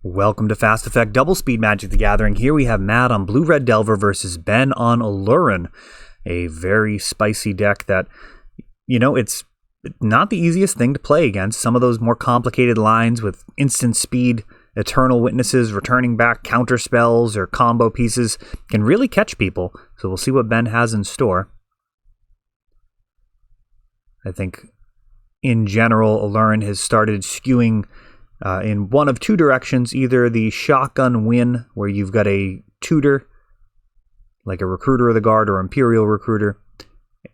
Welcome to Fast Effect Double Speed Magic the Gathering. Here we have Matt on Blue-Red Delver versus Ben on Aluren. A very spicy deck that, it's not the easiest thing to play against. Some of those more complicated lines with instant speed, eternal witnesses, returning back counter spells, or combo pieces can really catch people. So we'll see what Ben has in store. I think, in general, Aluren has started skewing in one of two directions, either the shotgun win, where you've got a tutor, like a Recruiter of the Guard or Imperial Recruiter,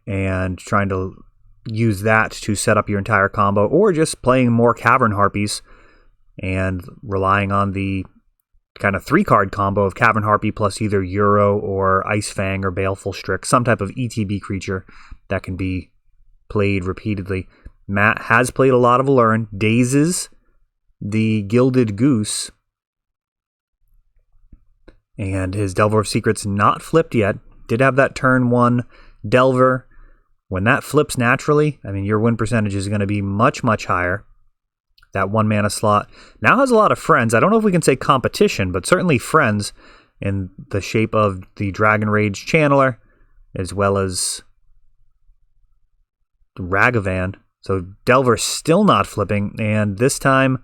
and trying to use that to set up your entire combo, or just playing more Cavern Harpies and relying on the kind of 3-card combo of Cavern Harpy plus either Euro or Ice Fang or Baleful Strix, some type of ETB creature that can be played repeatedly. Matt has played a lot of Aluren, dazes the Gilded Goose, and his Delver of Secrets not flipped yet. Did have that turn 1 Delver. When that flips naturally, your win percentage is going to be much, much higher. That 1 mana slot now has a lot of friends. I don't know if we can say competition, but certainly friends in the shape of the Dragon Rage Channeler, as well as Ragavan. So Delver still not flipping, and this time,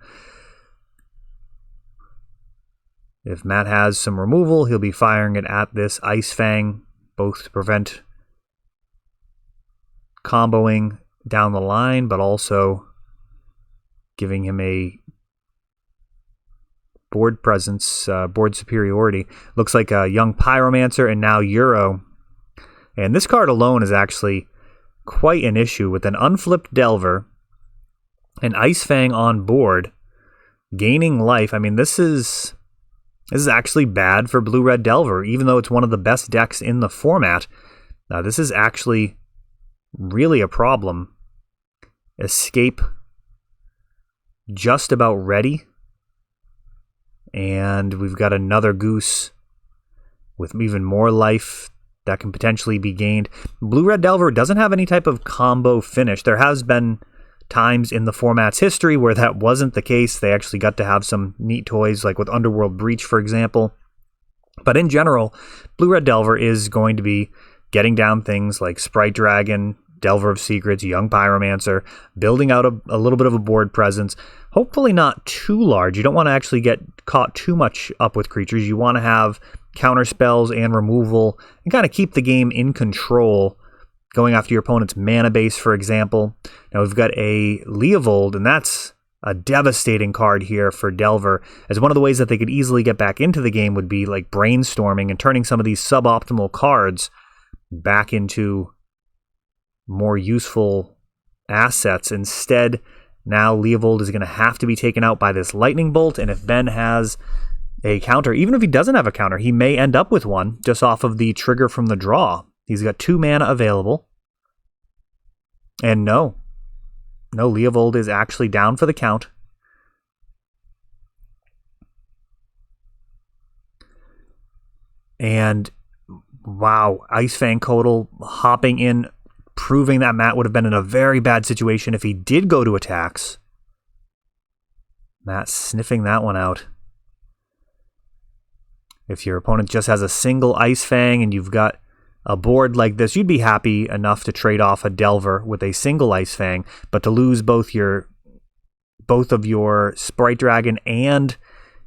if Matt has some removal, he'll be firing it at this Ice Fang, both to prevent comboing down the line, but also giving him a board presence, board superiority. Looks like a young Pyromancer and now Euro. And this card alone is actually quite an issue with an unflipped Delver, an Ice Fang on board, gaining life. This is actually bad for Blue-Red Delver, even though it's one of the best decks in the format. This is actually really a problem. Escape just about ready. And we've got another Goose with even more life that can potentially be gained. Blue-Red Delver doesn't have any type of combo finish. There has been times in the format's history where that wasn't the case. They actually got to have some neat toys, like with Underworld Breach, for example. But in general, Blue-Red Delver is going to be getting down things like Sprite Dragon, Delver of Secrets, Young Pyromancer, building out a little bit of a board presence. Hopefully not too large. You don't want to actually get caught too much up with creatures. You want to have counter spells and removal and kind of keep the game in control, going after your opponent's mana base, for example. Now we've got a Leovold, and that's a devastating card here for Delver, as one of the ways that they could easily get back into the game would be like brainstorming and turning some of these suboptimal cards back into more useful assets. Instead, now Leovold is going to have to be taken out by this Lightning Bolt, and if Ben has a counter, even if he doesn't have a counter, he may end up with one just off of the trigger from the draw. He's got 2 mana available. And no, Leovold is actually down for the count. And wow, Ice Fang Kotal hopping in, proving that Matt would have been in a very bad situation if he did go to attacks. Matt sniffing that one out. If your opponent just has a single Ice Fang and you've got a board like this, you'd be happy enough to trade off a Delver with a single Ice Fang, but to lose both of your Sprite Dragon and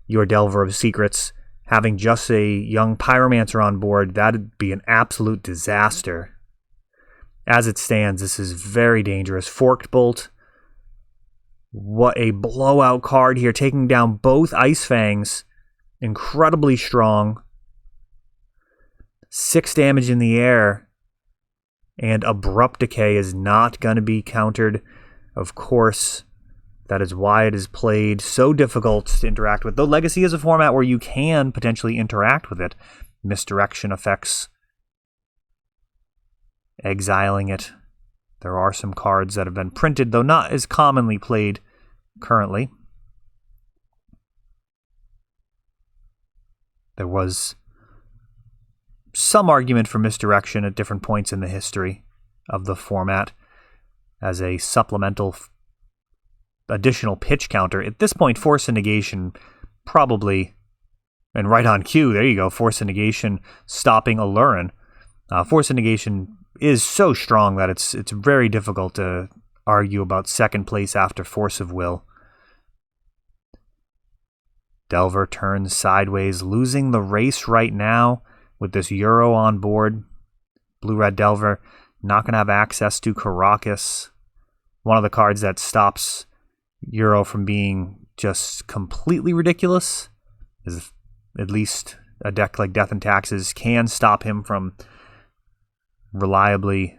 your Delver of Secrets, having just a young Pyromancer on board, that'd be an absolute disaster. As it stands, this is very dangerous. Forked Bolt. What a blowout card here, taking down both Ice Fangs. Incredibly strong. 6 damage in the air. And Abrupt Decay is not going to be countered. Of course, that is why it is played so difficult to interact with. Though Legacy is a format where you can potentially interact with it. Misdirection effects, exiling it. There are some cards that have been printed, though not as commonly played currently. There was some argument for misdirection at different points in the history of the format as a supplemental additional pitch counter. At this point, Force and Negation probably, and right on cue, there you go, Force of Negation stopping Aluren. Force of Negation is so strong that it's very difficult to argue about second place after Force of Will. Delver turns sideways, losing the race right now with this Euro on board. Blue-Red Delver not going to have access to Caracas. One of the cards that stops Euro from being just completely ridiculous is at least a deck like Death and Taxes can stop him from reliably...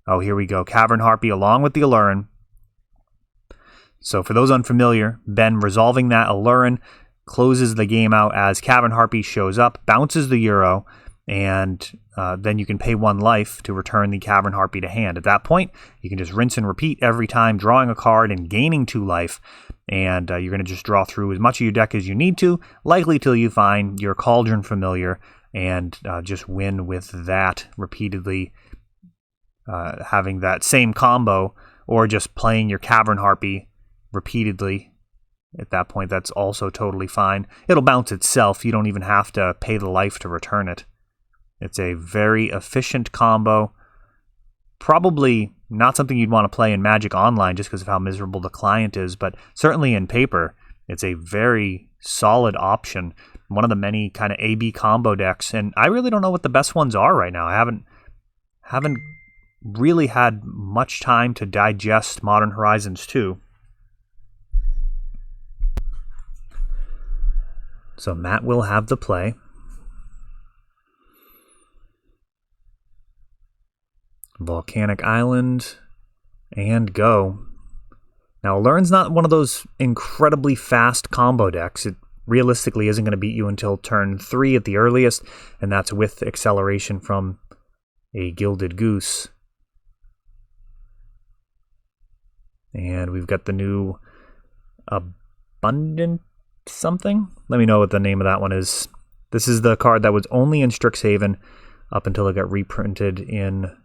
Oh, here we go. Cavern Harpy along with the Aluren. So for those unfamiliar, Ben resolving that Aluren closes the game out as Cavern Harpy shows up, bounces the Euro, and then you can pay 1 life to return the Cavern Harpy to hand. At that point, you can just rinse and repeat every time, drawing a card and gaining 2 life, and you're going to just draw through as much of your deck as you need to, likely till you find your Cauldron Familiar, and just win with that repeatedly, having that same combo, or just playing your Cavern Harpy repeatedly. At that point, that's also totally fine. It'll bounce itself. You don't even have to pay the life to return it. It's a very efficient combo. Probably not something you'd want to play in Magic Online just because of how miserable the client is, but certainly in paper, it's a very solid option. One of the many kind of AB combo decks, and I really don't know what the best ones are right now. I haven't really had much time to digest Modern Horizons 2. So Matt will have the play. Volcanic Island, and go. Now, Aluren's not one of those incredibly fast combo decks. It realistically isn't going to beat you until turn 3 at the earliest, and that's with acceleration from a Gilded Goose. And we've got the new Abundant something? Let me know what the name of that one is. This is the card that was only in Strixhaven up until it got reprinted in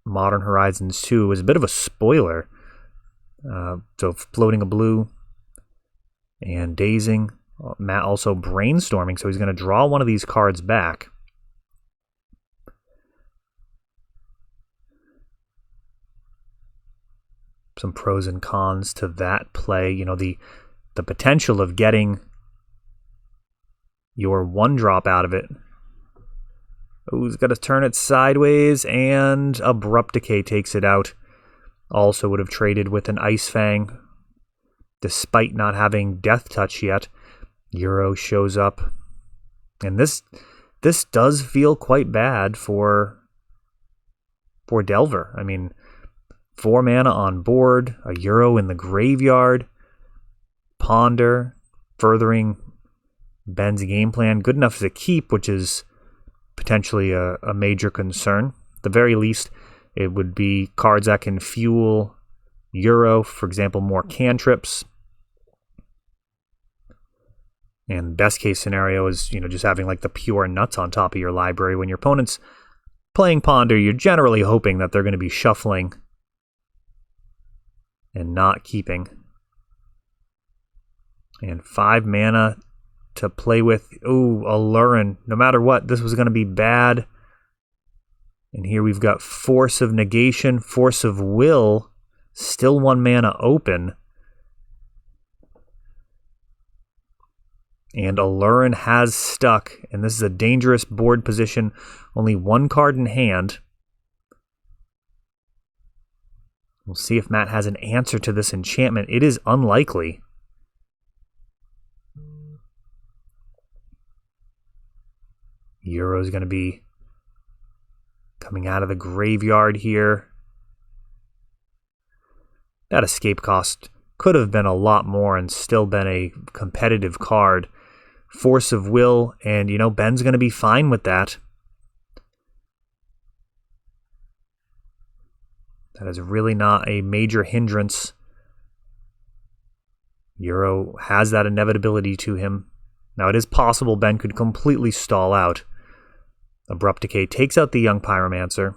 Modern Horizons 2. It was a bit of a spoiler. So floating a blue and dazing. Matt also brainstorming, so he's going to draw one of these cards back. Some pros and cons to that play. You know, the potential of getting your 1-drop out of it. Oh, he's got to turn it sideways, and Abrupt Decay takes it out. Also would have traded with an Ice Fang, despite not having Death Touch yet. Euro shows up, and this does feel quite bad for Delver. I mean, 4 mana on board, a Euro in the graveyard, Ponder, furthering Ben's game plan. Good enough to keep, which is potentially a major concern. At the very least, it would be cards that can fuel Euro, for example, more cantrips. And best case scenario is, just having like the pure nuts on top of your library. When your opponent's playing Ponder, you're generally hoping that they're going to be shuffling and not keeping. And 5 mana to play with. Ooh, Aluren. No matter what, this was going to be bad. And here we've got Force of Negation, Force of Will, still 1 mana open. And Aluren has stuck, and this is a dangerous board position. Only 1 card in hand. We'll see if Matt has an answer to this enchantment. It is unlikely. Euro's going to be coming out of the graveyard here. That escape cost could have been a lot more and still been a competitive card. Force of Will, and Ben's going to be fine with that. That is really not a major hindrance. Euro has that inevitability to him. Now, it is possible Ben could completely stall out. Abrupt Decay takes out the Young Pyromancer.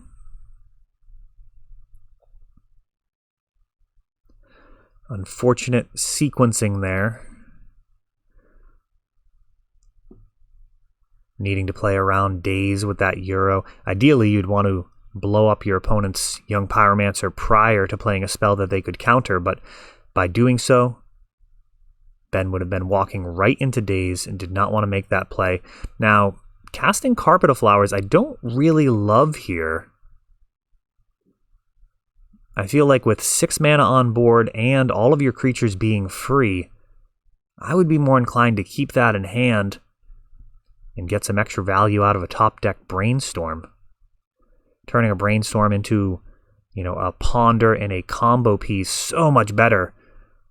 Unfortunate sequencing there. Needing to play around days with that Euro. Ideally, you'd want to blow up your opponent's Young Pyromancer prior to playing a spell that they could counter, but by doing so, Ben would have been walking right into daze and did not want to make that play. Now, casting Carpet of Flowers, I don't really love here. I feel like with 6 mana on board and all of your creatures being free, I would be more inclined to keep that in hand and get some extra value out of a top deck Brainstorm. Turning a Brainstorm into, a Ponder and a combo piece so much better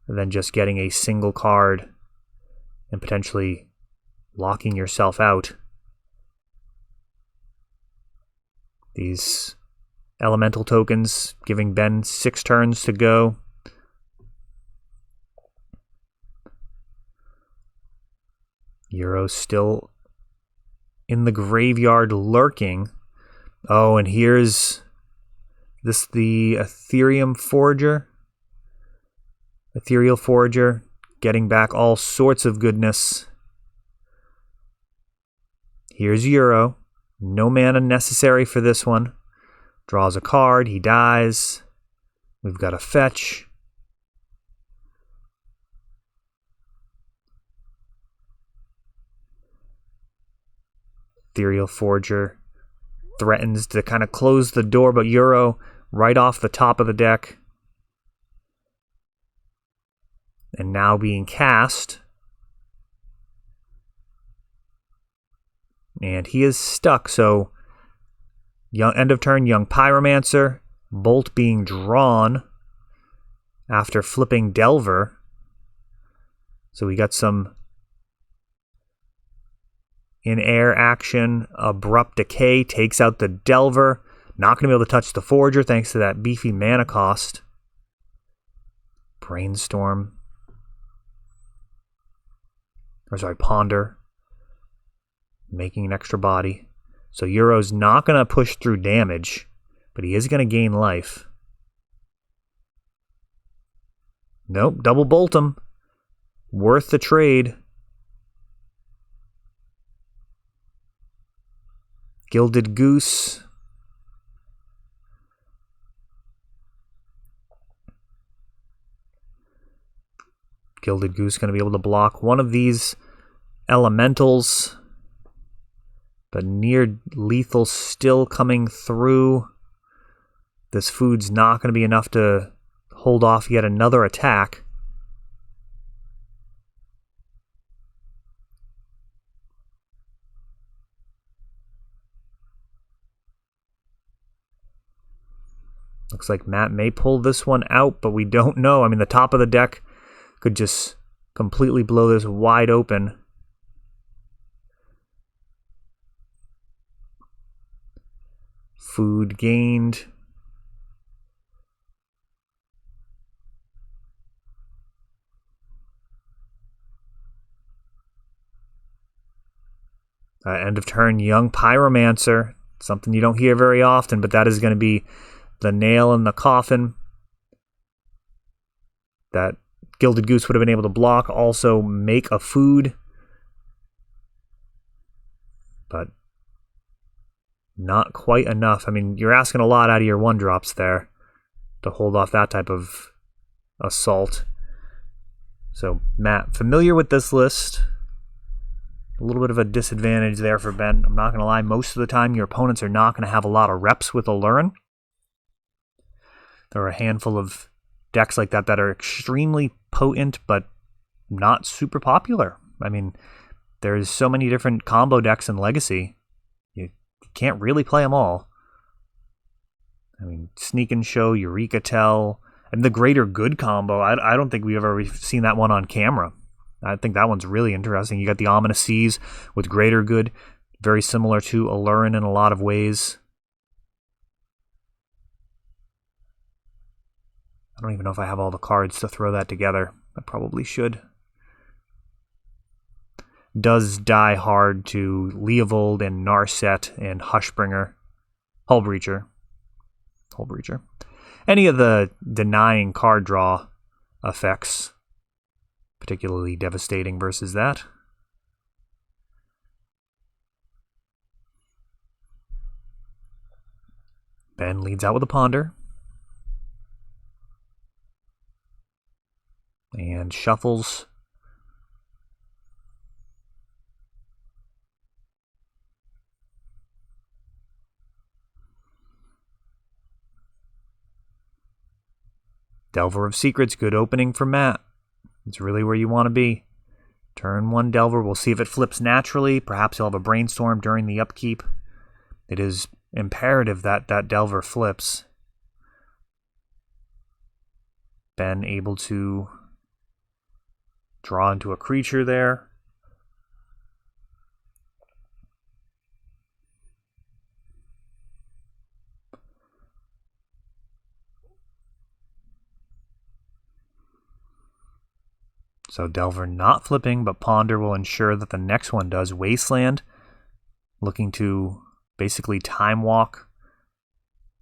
than just getting a single card and potentially locking yourself out. These elemental tokens giving Ben 6 turns to go. Euro's still in the graveyard lurking. Oh, and here's this, the Ethereal Forager, getting back all sorts of goodness. Here's Euro. No mana necessary for this one. Draws a card, he dies. We've got a fetch. Ethereal Forager threatens to kind of close the door, but Euro right off the top of the deck. And now being cast. And he is stuck, so end of turn, Young Pyromancer, Bolt being drawn after flipping Delver. So we got some in-air action. Abrupt Decay takes out the Delver. Not going to be able to touch the Forager thanks to that beefy mana cost. Brainstorm. Ponder. Making an extra body. So Euro's not going to push through damage, but he is going to gain life. Nope, double bolt him. Worth the trade. Gilded Goose. Gilded Goose going to be able to block one of these elementals. But near lethal still coming through. This food's not going to be enough to hold off yet another attack. Looks like Matt may pull this one out, but we don't know. I mean, the top of the deck could just completely blow this wide open. Food gained. End of turn, Young Pyromancer. Something you don't hear very often, but that is going to be the nail in the coffin. That Gilded Goose would have been able to block, also make a food. But not quite enough. I mean, you're asking a lot out of your 1-drops there to hold off that type of assault. So, Matt, familiar with this list. A little bit of a disadvantage there for Ben. I'm not going to lie, most of the time your opponents are not going to have a lot of reps with Aluren. There are a handful of decks like that that are extremely potent, but not super popular. I mean, there's so many different combo decks in Legacy. You can't really play them all. I mean, Sneak and Show, Eureka Tell, and the Greater Good combo. I don't think we've ever seen that one on camera. I think that one's really interesting. You got the Ominous Seas with Greater Good, very similar to Aluren in a lot of ways. I don't even know if I have all the cards to throw that together. I probably should. Does die hard to Leovold and Narset and Hushbringer. Hullbreacher. Any of the denying card draw effects particularly devastating versus that. Ben leads out with a ponder. And shuffles. Delver of Secrets, good opening for Matt. It's really where you want to be. Turn 1 Delver, we'll see if it flips naturally. Perhaps he'll have a Brainstorm during the upkeep. It is imperative that that Delver flips. Ben able to draw into a creature there. So Delver not flipping, but Ponder will ensure that the next one does. Wasteland, looking to basically time walk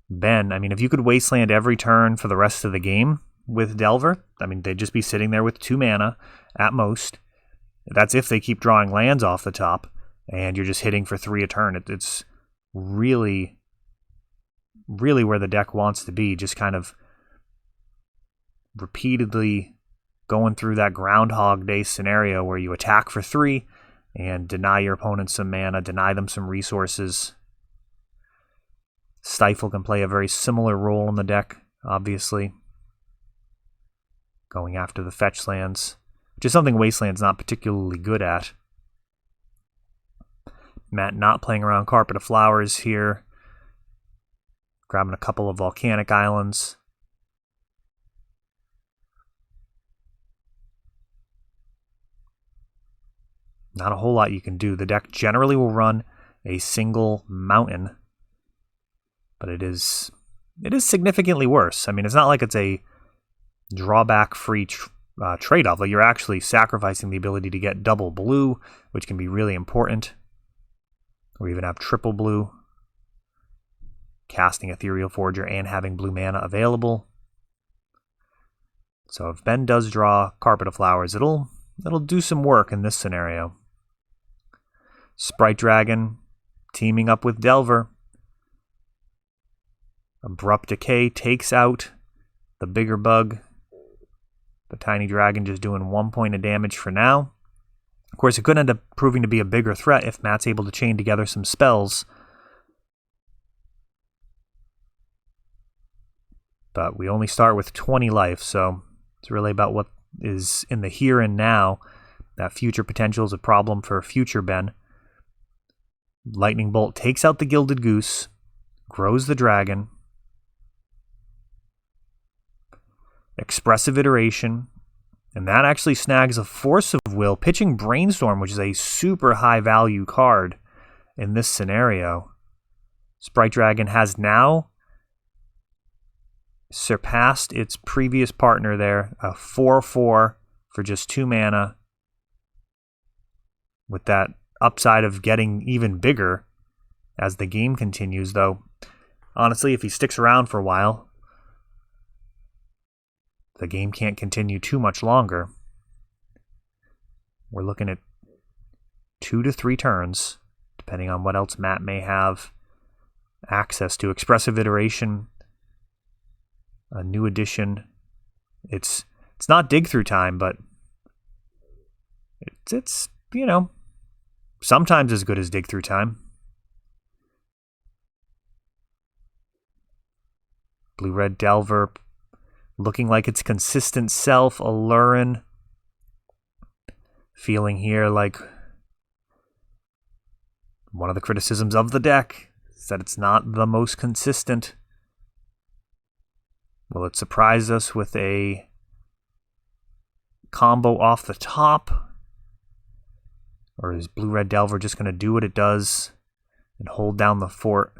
Ben. I mean, if you could Wasteland every turn for the rest of the game with Delver, I mean, they'd just be sitting there with 2 mana at most. That's if they keep drawing lands off the top, and you're just hitting for 3 a turn. It's really, really where the deck wants to be, just kind of repeatedly going through that Groundhog Day scenario where you attack for 3 and deny your opponent some mana, deny them some resources. Stifle can play a very similar role in the deck, obviously. Going after the fetch lands, which is something Wasteland's not particularly good at. Matt not playing around Carpet of Flowers here. Grabbing a couple of Volcanic Islands. Not a whole lot you can do. The deck generally will run a single mountain, but it is significantly worse. I mean, it's not like it's a drawback-free trade-off. Like, you're actually sacrificing the ability to get double blue, which can be really important, or even have triple blue, casting Ethereal Forger and having blue mana available. So if Ben does draw Carpet of Flowers, it'll do some work in this scenario. Sprite Dragon teaming up with Delver. Abrupt Decay takes out the bigger bug. The tiny dragon just doing 1 point of damage for now. Of course, it could end up proving to be a bigger threat if Matt's able to chain together some spells. But we only start with 20 life, so it's really about what is in the here and now. That future potential is a problem for future Ben. Lightning Bolt takes out the Gilded Goose, grows the dragon. Expressive Iteration, and that actually snags a Force of Will, pitching Brainstorm, which is a super high value card in this scenario. Sprite Dragon has now surpassed its previous partner there, a 4/4 for just 2 mana, with that upside of getting even bigger as the game continues, though. Honestly, if he sticks around for a while, the game can't continue too much longer. We're looking at 2 to 3 turns, depending on what else Matt may have access to. Expressive Iteration, a new addition. It's not dig through time, but it's you know, sometimes as good as dig through time. Blue-red Delver looking like its consistent self. Aluren feeling here like one of the criticisms of the deck is that it's not the most consistent. Will it surprise us with a combo off the top? Or is Blue-red Delver just going to do what it does and hold down the fort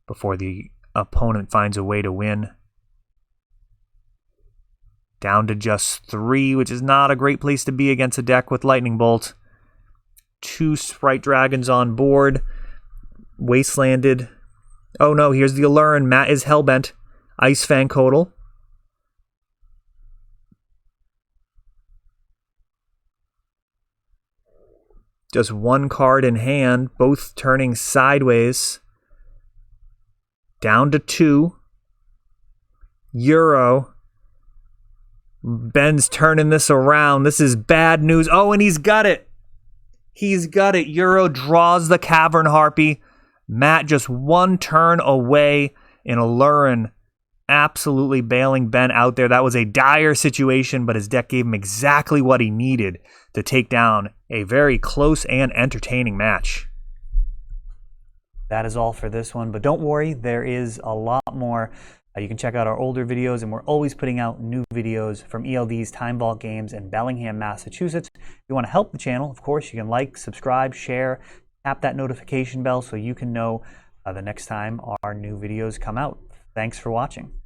before the opponent finds a way to win? Down to just 3, which is not a great place to be against a deck with Lightning Bolt. 2 Sprite Dragons on board. Wastelanded. Oh no, here's the Aluren. Matt is hellbent. Ice Fang Codal. Just one card in hand, both turning sideways. Down to 2. Euro. Ben's turning this around. This is bad news. Oh, and he's got it. He's got it. Euro draws the Cavern Harpy. Matt just one turn away in Aluren, absolutely bailing Ben out there. That was a dire situation, but his deck gave him exactly what he needed to take down a very close and entertaining match. That is all for this one, but don't worry, there is a lot more. You can check out our older videos, and we're always putting out new videos from ELD's Time Vault Games in Bellingham, Massachusetts. If you want to help the channel, of course, you can like, subscribe, share, tap that notification bell so you can know the next time our new videos come out. Thanks for watching.